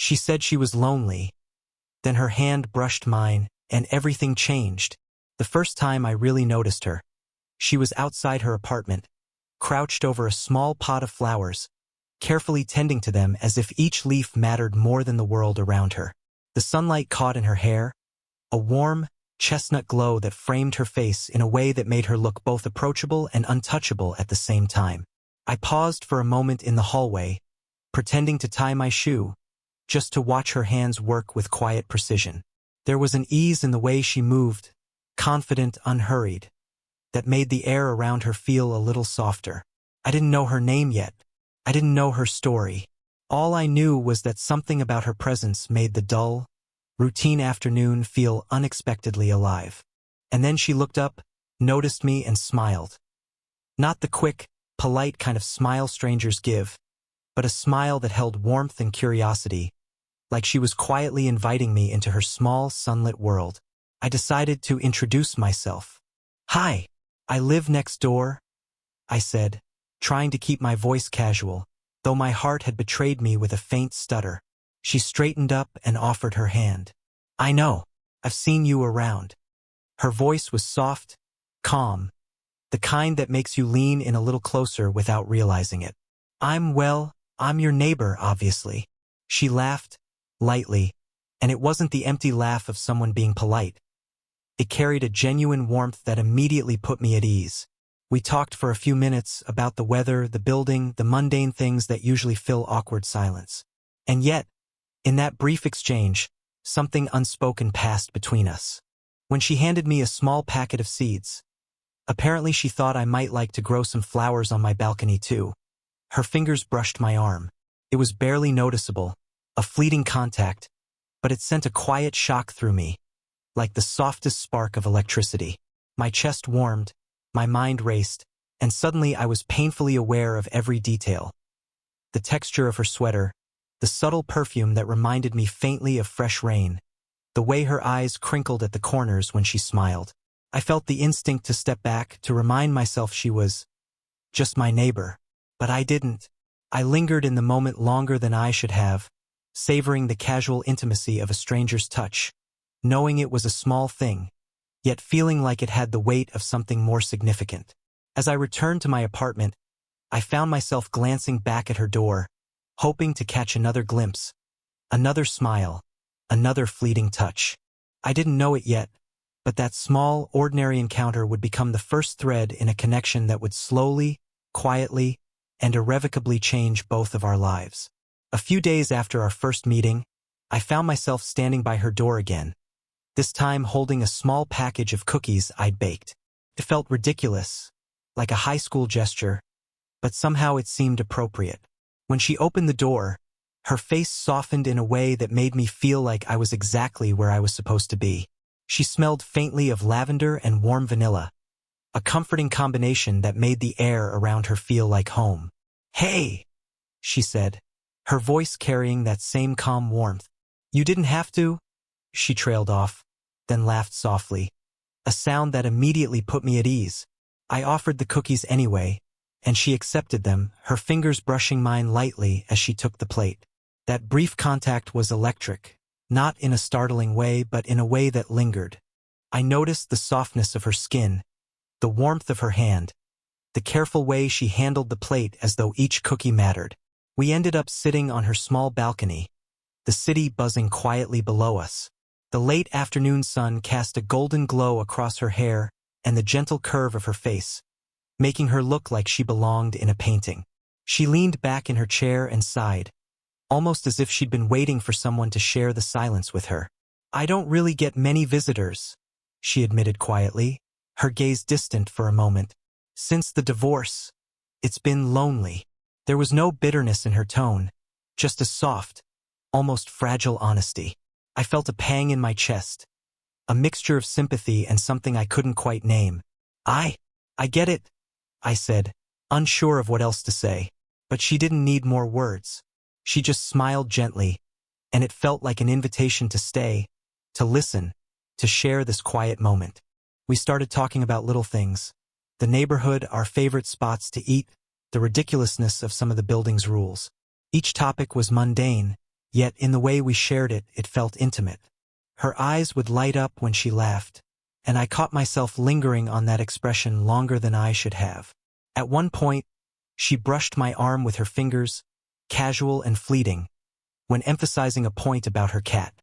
She said she was lonely. Then her hand brushed mine, and everything changed. The first time I really noticed her. She was outside her apartment, crouched over a small pot of flowers, carefully tending to them as if each leaf mattered more than the world around her. The sunlight caught in her hair, a warm, chestnut glow that framed her face in a way that made her look both approachable and untouchable at the same time. I paused for a moment in the hallway, pretending to tie my shoe, just to watch her hands work with quiet precision. There was an ease in the way she moved, confident, unhurried, that made the air around her feel a little softer. I didn't know her name yet. I didn't know her story. All I knew was that something about her presence made the dull, routine afternoon feel unexpectedly alive. And then she looked up, noticed me, and smiled. Not the quick, polite kind of smile strangers give, but a smile that held warmth and curiosity, like she was quietly inviting me into her small, sunlit world. I decided to introduce myself. "Hi, I live next door," I said, trying to keep my voice casual, though my heart had betrayed me with a faint stutter. She straightened up and offered her hand. "I know. I've seen you around." Her voice was soft, calm, the kind that makes you lean in a little closer without realizing it. I'm your neighbor, obviously." She laughed, lightly, and it wasn't the empty laugh of someone being polite. It carried a genuine warmth that immediately put me at ease. We talked for a few minutes about the weather, the building, the mundane things that usually fill awkward silence. And yet, in that brief exchange, something unspoken passed between us. When she handed me a small packet of seeds, apparently she thought I might like to grow some flowers on my balcony too. Her fingers brushed my arm. It was barely noticeable, a fleeting contact, but it sent a quiet shock through me, like the softest spark of electricity. My chest warmed, my mind raced, and suddenly I was painfully aware of every detail. The texture of her sweater, the subtle perfume that reminded me faintly of fresh rain, the way her eyes crinkled at the corners when she smiled. I felt the instinct to step back, to remind myself she was just my neighbor. But I didn't. I lingered in the moment longer than I should have, savoring the casual intimacy of a stranger's touch, knowing it was a small thing, yet feeling like it had the weight of something more significant. As I returned to my apartment, I found myself glancing back at her door, hoping to catch another glimpse, another smile, another fleeting touch. I didn't know it yet, but that small, ordinary encounter would become the first thread in a connection that would slowly, quietly, and irrevocably change both of our lives. A few days after our first meeting, I found myself standing by her door again, this time holding a small package of cookies I'd baked. It felt ridiculous, like a high school gesture, but somehow it seemed appropriate. When she opened the door, her face softened in a way that made me feel like I was exactly where I was supposed to be. She smelled faintly of lavender and warm vanilla, a comforting combination that made the air around her feel like home. "Hey," she said, her voice carrying that same calm warmth. "You didn't have to," she trailed off, then laughed softly, a sound that immediately put me at ease. I offered the cookies anyway, and she accepted them, her fingers brushing mine lightly as she took the plate. That brief contact was electric, not in a startling way but in a way that lingered. I noticed the softness of her skin, the warmth of her hand, the careful way she handled the plate as though each cookie mattered. We ended up sitting on her small balcony, the city buzzing quietly below us. The late afternoon sun cast a golden glow across her hair and the gentle curve of her face, making her look like she belonged in a painting. She leaned back in her chair and sighed, almost as if she'd been waiting for someone to share the silence with her. "I don't really get many visitors," she admitted quietly, her gaze distant for a moment. "Since the divorce, it's been lonely." There was no bitterness in her tone, just a soft, almost fragile honesty. I felt a pang in my chest, a mixture of sympathy and something I couldn't quite name. I get it," I said, unsure of what else to say. But she didn't need more words. She just smiled gently, and it felt like an invitation to stay, to listen, to share this quiet moment. We started talking about little things, the neighborhood, our favorite spots to eat, the ridiculousness of some of the building's rules. Each topic was mundane, Yet in the way we shared it, it felt intimate. Her eyes would light up when she laughed, and I caught myself lingering on that expression longer than I should have. At one point, she brushed my arm with her fingers, casual and fleeting, when emphasizing a point about her cat.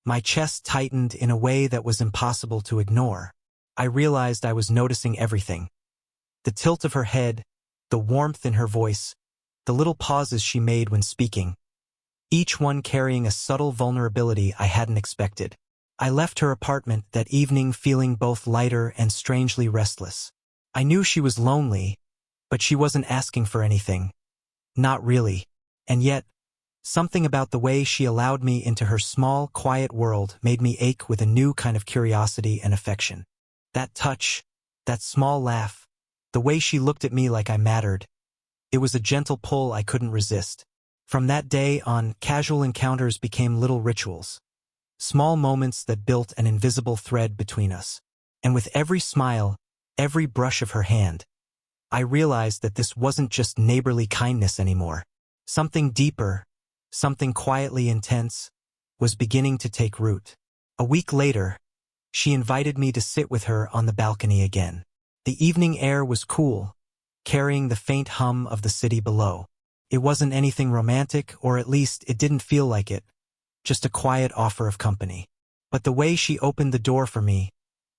My chest tightened in a way that was impossible to ignore. I realized I was noticing everything. The tilt of her head, the warmth in her voice, the little pauses she made when speaking, each one carrying a subtle vulnerability I hadn't expected. I left her apartment that evening feeling both lighter and strangely restless. I knew she was lonely, but she wasn't asking for anything. Not really. And yet, something about the way she allowed me into her small, quiet world made me ache with a new kind of curiosity and affection. That touch, that small laugh, the way she looked at me like I mattered, it was a gentle pull I couldn't resist. From that day on, casual encounters became little rituals. Small moments that built an invisible thread between us. And with every smile, every brush of her hand, I realized that this wasn't just neighborly kindness anymore. Something deeper, something quietly intense, was beginning to take root. A week later, she invited me to sit with her on the balcony again. The evening air was cool, carrying the faint hum of the city below. It wasn't anything romantic, or at least it didn't feel like it, just a quiet offer of company. But the way she opened the door for me,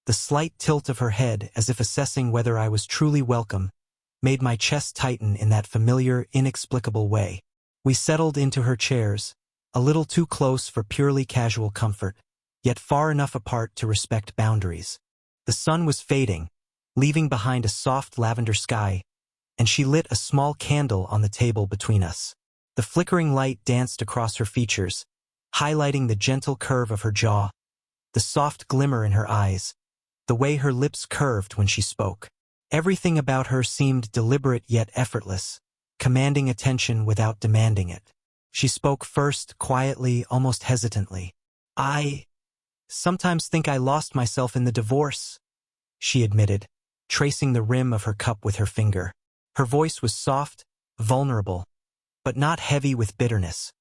the slight tilt of her head as if assessing whether I was truly welcome, made my chest tighten in that familiar, inexplicable way. We settled into her chairs, a little too close for purely casual comfort, yet far enough apart to respect boundaries. The sun was fading, leaving behind a soft lavender sky, and she lit a small candle on the table between us. The flickering light danced across her features, highlighting the gentle curve of her jaw, the soft glimmer in her eyes, the way her lips curved when she spoke. Everything about her seemed deliberate yet effortless, commanding attention without demanding it. She spoke first, quietly, almost hesitantly. "I sometimes think I lost myself in the divorce," she admitted, tracing the rim of her cup with her finger. Her voice was soft, vulnerable, but not heavy with bitterness.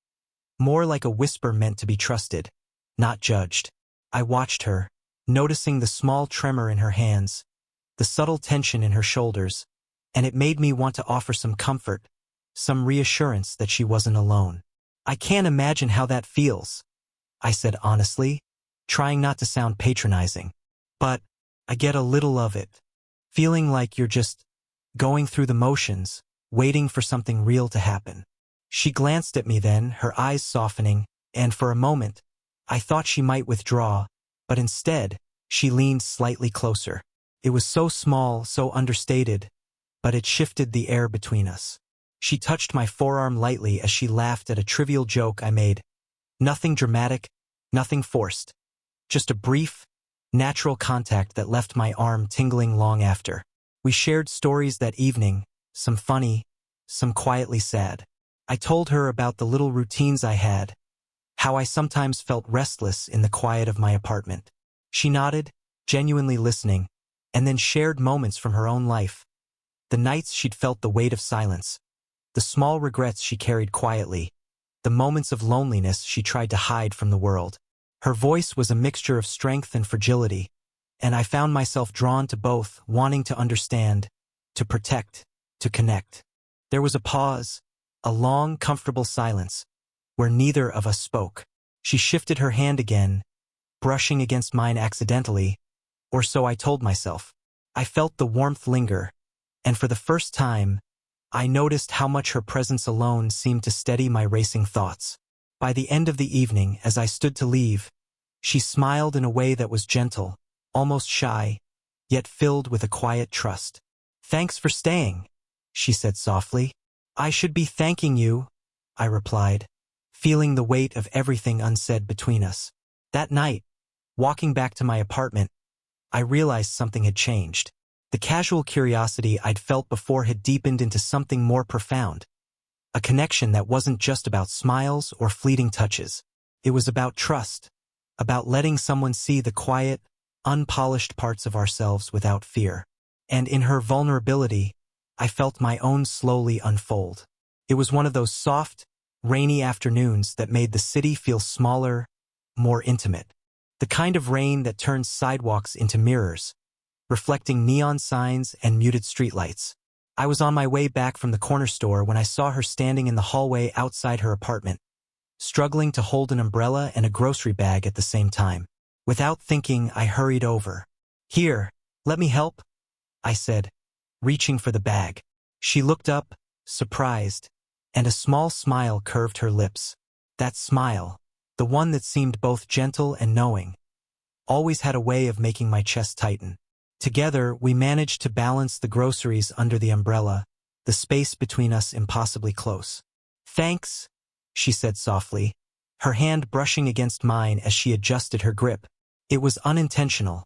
More like a whisper meant to be trusted, not judged. I watched her, noticing the small tremor in her hands, the subtle tension in her shoulders, and it made me want to offer some comfort, some reassurance that she wasn't alone. "I can't imagine how that feels," I said honestly, trying not to sound patronizing. "But I get a little of it. Feeling like you're just going through the motions, waiting for something real to happen." She glanced at me then, her eyes softening, and for a moment, I thought she might withdraw, but instead, she leaned slightly closer. It was so small, so understated, but it shifted the air between us. She touched my forearm lightly as she laughed at a trivial joke I made. Nothing dramatic, nothing forced. Just a brief, natural contact that left my arm tingling long after. We shared stories that evening, some funny, some quietly sad. I told her about the little routines I had, how I sometimes felt restless in the quiet of my apartment. She nodded, genuinely listening, and then shared moments from her own life. The nights she'd felt the weight of silence, the small regrets she carried quietly, the moments of loneliness she tried to hide from the world. Her voice was a mixture of strength and fragility, and I found myself drawn to both, wanting to understand, to protect, to connect. There was a pause, a long, comfortable silence, where neither of us spoke. She shifted her hand again, brushing against mine accidentally, or so I told myself. I felt the warmth linger, and for the first time, I noticed how much her presence alone seemed to steady my racing thoughts. By the end of the evening, as I stood to leave, she smiled in a way that was gentle, almost shy, yet filled with a quiet trust. "Thanks for staying," she said softly. "I should be thanking you," I replied, feeling the weight of everything unsaid between us. That night, walking back to my apartment, I realized something had changed. The casual curiosity I'd felt before had deepened into something more profound. A connection that wasn't just about smiles or fleeting touches. It was about trust, about letting someone see the quiet, unpolished parts of ourselves without fear. And in her vulnerability, I felt my own slowly unfold. It was one of those soft, rainy afternoons that made the city feel smaller, more intimate. The kind of rain that turns sidewalks into mirrors, reflecting neon signs and muted streetlights. I was on my way back from the corner store when I saw her standing in the hallway outside her apartment, struggling to hold an umbrella and a grocery bag at the same time. Without thinking, I hurried over. "Here, let me help," I said, reaching for the bag. She looked up, surprised, and a small smile curved her lips. That smile, the one that seemed both gentle and knowing, always had a way of making my chest tighten. Together, we managed to balance the groceries under the umbrella, the space between us impossibly close. "Thanks," she said softly, her hand brushing against mine as she adjusted her grip. It was unintentional,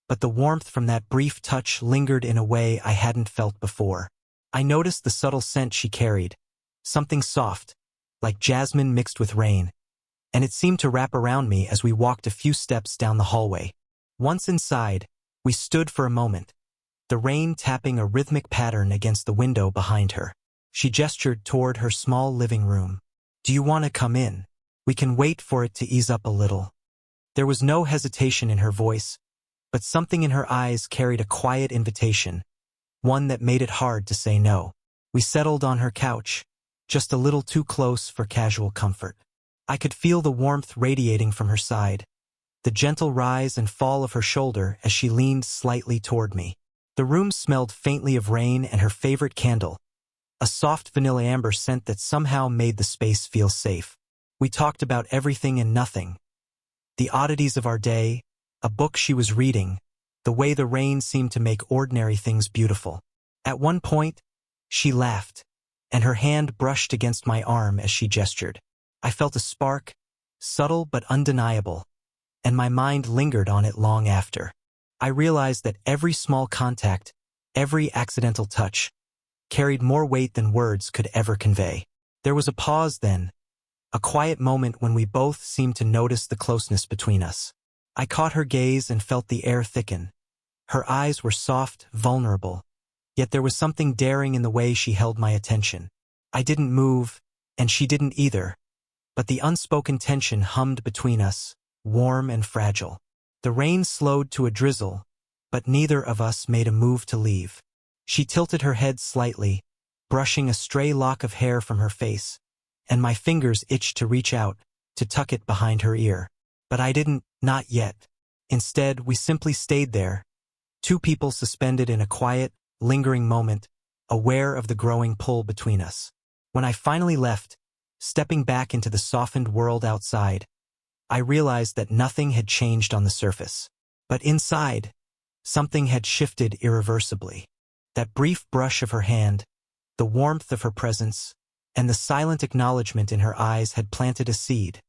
but the warmth from that brief touch lingered in a way I hadn't felt before. I noticed the subtle scent she carried, something soft, like jasmine mixed with rain, and it seemed to wrap around me as we walked a few steps down the hallway. Once inside, we stood for a moment, the rain tapping a rhythmic pattern against the window behind her. She gestured toward her small living room. "Do you want to come in? We can wait for it to ease up a little." There was no hesitation in her voice, but something in her eyes carried a quiet invitation, one that made it hard to say no. We settled on her couch, just a little too close for casual comfort. I could feel the warmth radiating from her side, the gentle rise and fall of her shoulder as she leaned slightly toward me. The room smelled faintly of rain and her favorite candle, a soft vanilla amber scent that somehow made the space feel safe. We talked about everything and nothing. The oddities of our day, a book she was reading, the way the rain seemed to make ordinary things beautiful. At one point, she laughed, and her hand brushed against my arm as she gestured. I felt a spark, subtle but undeniable, and my mind lingered on it long after. I realized that every small contact, every accidental touch, carried more weight than words could ever convey. There was a pause then, a quiet moment when we both seemed to notice the closeness between us. I caught her gaze and felt the air thicken. Her eyes were soft, vulnerable, yet there was something daring in the way she held my attention. I didn't move, and she didn't either, but the unspoken tension hummed between us, warm and fragile. The rain slowed to a drizzle, but neither of us made a move to leave. She tilted her head slightly, brushing a stray lock of hair from her face, and my fingers itched to reach out, to tuck it behind her ear. But I didn't, not yet. Instead, we simply stayed there, two people suspended in a quiet, lingering moment, aware of the growing pull between us. When I finally left, stepping back into the softened world outside, I realized that nothing had changed on the surface. But inside, something had shifted irreversibly. That brief brush of her hand, the warmth of her presence, and the silent acknowledgement in her eyes had planted a seed,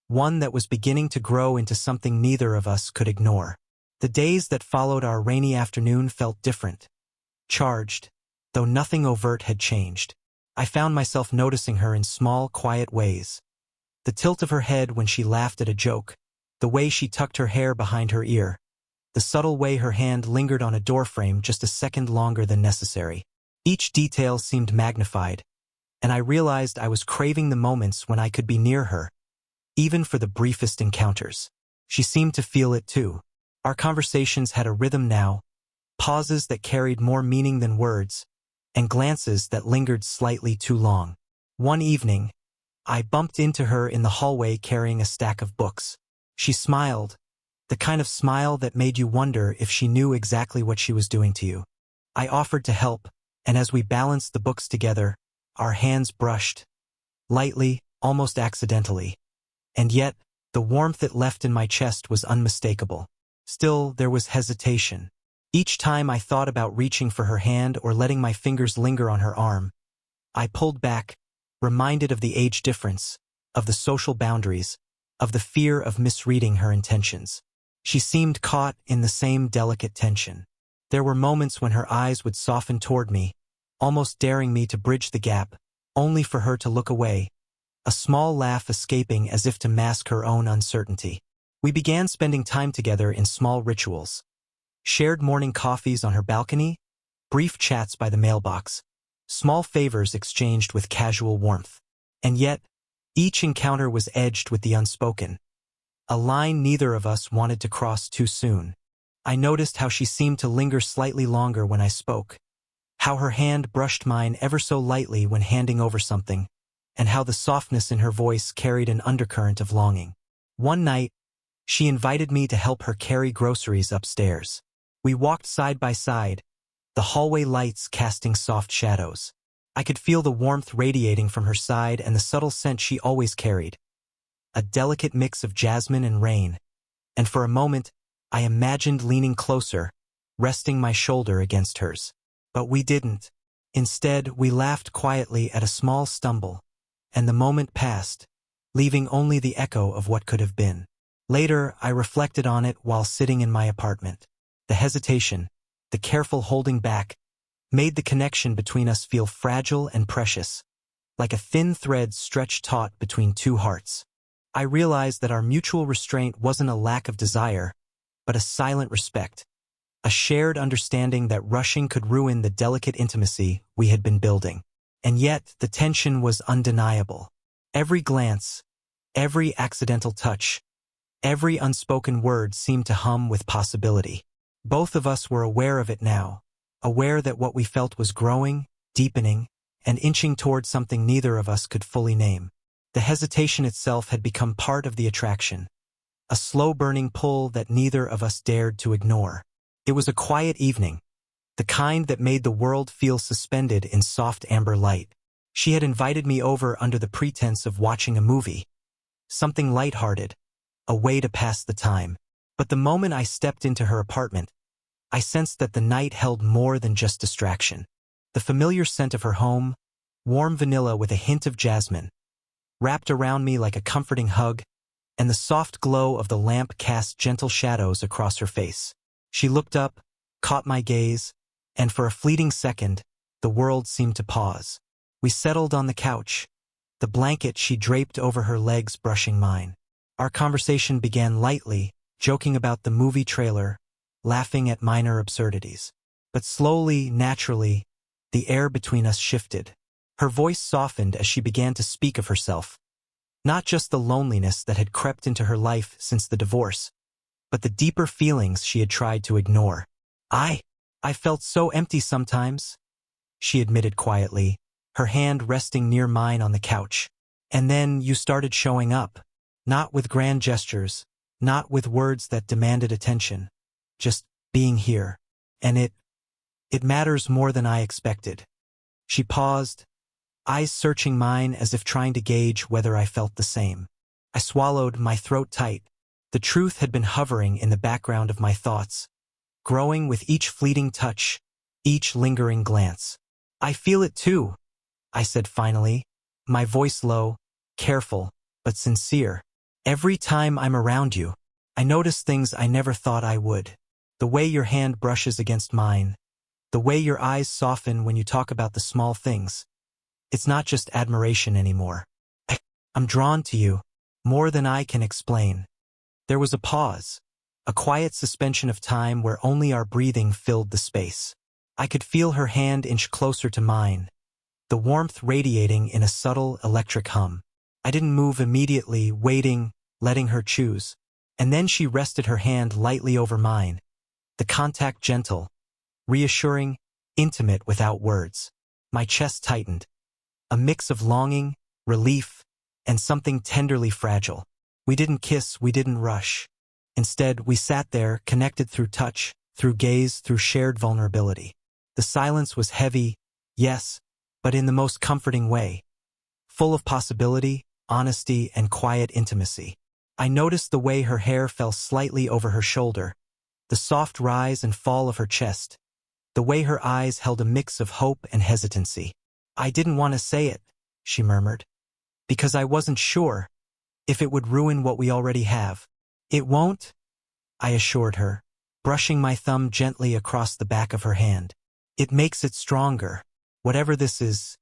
one that was beginning to grow into something neither of us could ignore. The days that followed our rainy afternoon felt different, charged, though nothing overt had changed. I found myself noticing her in small, quiet ways. The tilt of her head when she laughed at a joke, the way she tucked her hair behind her ear, the subtle way her hand lingered on a doorframe just a second longer than necessary. Each detail seemed magnified, and I realized I was craving the moments when I could be near her, even for the briefest encounters. She seemed to feel it too. Our conversations had a rhythm now, pauses that carried more meaning than words, and glances that lingered slightly too long. One evening, I bumped into her in the hallway carrying a stack of books. She smiled, the kind of smile that made you wonder if she knew exactly what she was doing to you. I offered to help, and as we balanced the books together, our hands brushed, lightly, almost accidentally. And yet, the warmth it left in my chest was unmistakable. Still, there was hesitation. Each time I thought about reaching for her hand or letting my fingers linger on her arm, I pulled back, reminded of the age difference, of the social boundaries, of the fear of misreading her intentions. She seemed caught in the same delicate tension. There were moments when her eyes would soften toward me, almost daring me to bridge the gap, only for her to look away, a small laugh escaping as if to mask her own uncertainty. We began spending time together in small rituals. Shared morning coffees on her balcony, brief chats by the mailbox, small favors exchanged with casual warmth. And yet, Each encounter was edged with the unspoken, a line neither of us wanted to cross too soon. I noticed how she seemed to linger slightly longer when I spoke, how her hand brushed mine ever so lightly when handing over something, and how the softness in her voice carried an undercurrent of longing. One night, she invited me to help her carry groceries upstairs. We walked side by side, the hallway lights casting soft shadows. I could feel the warmth radiating from her side and the subtle scent she always carried, a delicate mix of jasmine and rain, and for a moment, I imagined leaning closer, resting my shoulder against hers. But we didn't. Instead, we laughed quietly at a small stumble, and the moment passed, leaving only the echo of what could have been. Later, I reflected on it while sitting in my apartment. The hesitation, the careful holding back, made the connection between us feel fragile and precious, like a thin thread stretched taut between two hearts. I realized that our mutual restraint wasn't a lack of desire, but a silent respect, a shared understanding that rushing could ruin the delicate intimacy we had been building. And yet, the tension was undeniable. Every glance, every accidental touch, every unspoken word seemed to hum with possibility. Both of us were aware of it now, aware that what we felt was growing, deepening, and inching toward something neither of us could fully name. The hesitation itself had become part of the attraction, a slow-burning pull that neither of us dared to ignore. It was a quiet evening, the kind that made the world feel suspended in soft amber light. She had invited me over under the pretense of watching a movie, something lighthearted, a way to pass the time. But the moment I stepped into her apartment, I sensed that the night held more than just distraction. The familiar scent of her home, warm vanilla with a hint of jasmine, wrapped around me like a comforting hug, and the soft glow of the lamp cast gentle shadows across her face. She looked up, caught my gaze, and for a fleeting second, the world seemed to pause. We settled on the couch, the blanket she draped over her legs brushing mine. Our conversation began lightly, joking about the movie trailer, laughing at minor absurdities. But slowly, naturally, the air between us shifted. Her voice softened as she began to speak of herself. Not just the loneliness that had crept into her life since the divorce, but the deeper feelings she had tried to ignore. I felt so empty sometimes, she admitted quietly, her hand resting near mine on the couch. And then you started showing up, not with grand gestures, not with words that demanded attention, just being here. And it matters more than I expected. She paused, eyes searching mine as if trying to gauge whether I felt the same. I swallowed, my throat tight. The truth had been hovering in the background of my thoughts, growing with each fleeting touch, each lingering glance. I feel it too, I said finally, my voice low, careful, but sincere. Every time I'm around you, I notice things I never thought I would. The way your hand brushes against mine, the way your eyes soften when you talk about the small things. It's not just admiration anymore. I'm drawn to you, more than I can explain. There was a pause, a quiet suspension of time where only our breathing filled the space. I could feel her hand inch closer to mine, the warmth radiating in a subtle electric hum. I didn't move immediately, waiting, letting her choose. And then she rested her hand lightly over mine, the contact gentle, reassuring, intimate without words. My chest tightened, a mix of longing, relief, and something tenderly fragile. We didn't kiss, we didn't rush. Instead, we sat there, connected through touch, through gaze, through shared vulnerability. The silence was heavy, yes, but in the most comforting way, full of possibility, honesty, and quiet intimacy. I noticed the way her hair fell slightly over her shoulder, the soft rise and fall of her chest, the way her eyes held a mix of hope and hesitancy. I didn't want to say it, she murmured, because I wasn't sure if it would ruin what we already have. It won't, I assured her, brushing my thumb gently across the back of her hand. It makes it stronger. Whatever this is,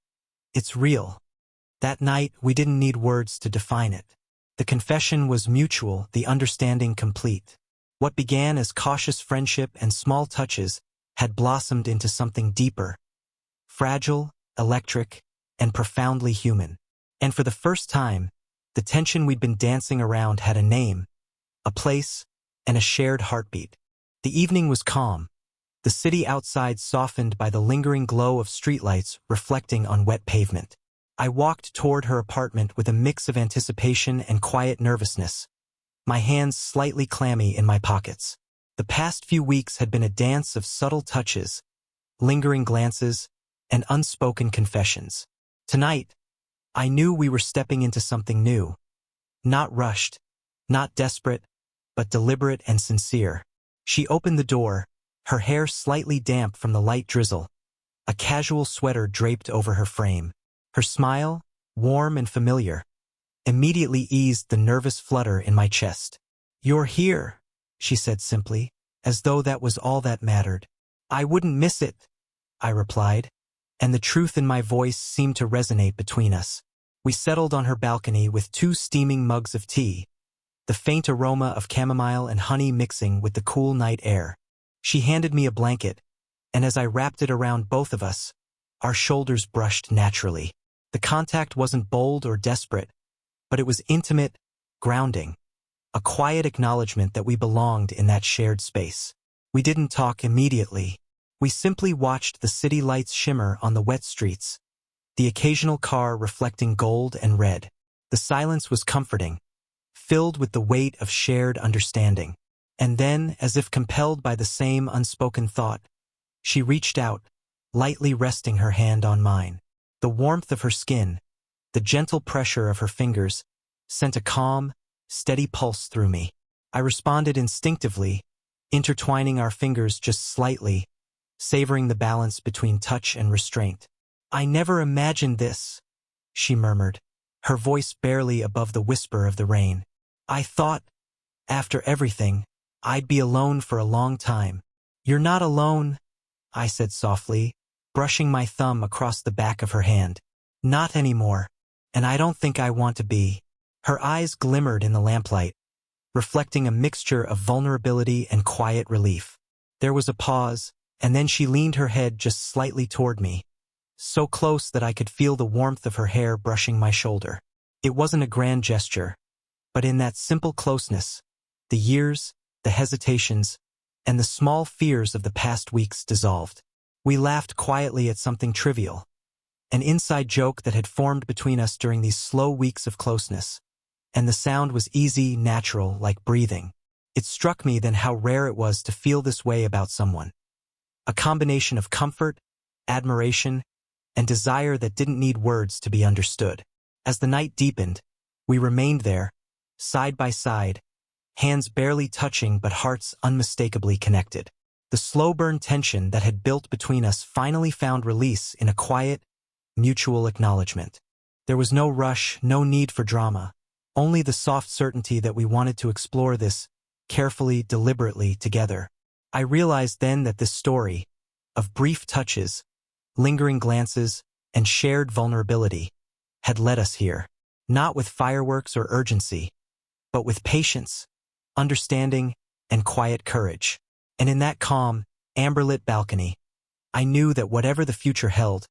it's real. That night, we didn't need words to define it. The confession was mutual, the understanding complete. What began as cautious friendship and small touches had blossomed into something deeper, fragile, electric, and profoundly human. And for the first time, The tension we'd been dancing around had a name, a place, and a shared heartbeat. The evening was calm, the city outside softened by the lingering glow of streetlights reflecting on wet pavement. I walked toward her apartment with a mix of anticipation and quiet nervousness, my hands slightly clammy in my pockets. The past few weeks had been a dance of subtle touches, lingering glances, and unspoken confessions. Tonight, I knew we were stepping into something new. Not rushed, not desperate, but deliberate and sincere. She opened the door, her hair slightly damp from the light drizzle, a casual sweater draped over her frame. Her smile, warm and familiar, immediately eased the nervous flutter in my chest. "You're here," she said simply, as though that was all that mattered. "I wouldn't miss it," I replied, and the truth in my voice seemed to resonate between us. We settled on her balcony with 2 steaming mugs of tea, the faint aroma of chamomile and honey mixing with the cool night air. She handed me a blanket, and as I wrapped it around both of us, our shoulders brushed naturally. The contact wasn't bold or desperate, but it was intimate, grounding, a quiet acknowledgement that we belonged in that shared space. We didn't talk immediately. We simply watched the city lights shimmer on the wet streets, the occasional car reflecting gold and red. The silence was comforting, filled with the weight of shared understanding. And then, as if compelled by the same unspoken thought, she reached out, lightly resting her hand on mine. The warmth of her skin, the gentle pressure of her fingers, sent a calm, steady pulse through me. I responded instinctively, intertwining our fingers just slightly, savoring the balance between touch and restraint. "I never imagined this," she murmured, her voice barely above the whisper of the rain. "I thought, after everything, I'd be alone for a long time." "You're not alone," I said softly, brushing my thumb across the back of her hand. "Not anymore, and I don't think I want to be." Her eyes glimmered in the lamplight, reflecting a mixture of vulnerability and quiet relief. There was a pause, and then she leaned her head just slightly toward me, so close that I could feel the warmth of her hair brushing my shoulder. It wasn't a grand gesture, but in that simple closeness, the years, the hesitations, and the small fears of the past weeks dissolved. We laughed quietly at something trivial, an inside joke that had formed between us during these slow weeks of closeness, and the sound was easy, natural, like breathing. It struck me then how rare it was to feel this way about someone. A combination of comfort, admiration, and desire that didn't need words to be understood. As the night deepened, we remained there, side by side, hands barely touching but hearts unmistakably connected. The slow-burn tension that had built between us finally found release in a quiet, mutual acknowledgement. There was no rush, no need for drama, only the soft certainty that we wanted to explore this, carefully, deliberately, together. I realized then that this story, of brief touches, lingering glances, and shared vulnerability, had led us here, not with fireworks or urgency, but with patience, understanding, and quiet courage. And in that calm, amber-lit balcony, I knew that whatever the future held,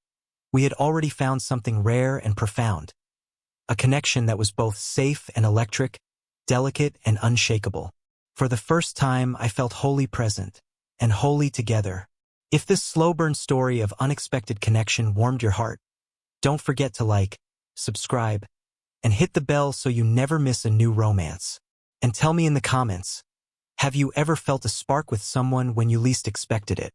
we had already found something rare and profound, a connection that was both safe and electric, delicate and unshakable. For the first time, I felt wholly present, and wholly together. If this slow-burn story of unexpected connection warmed your heart, don't forget to like, subscribe, and hit the bell so you never miss a new romance. And tell me in the comments, have you ever felt a spark with someone when you least expected it?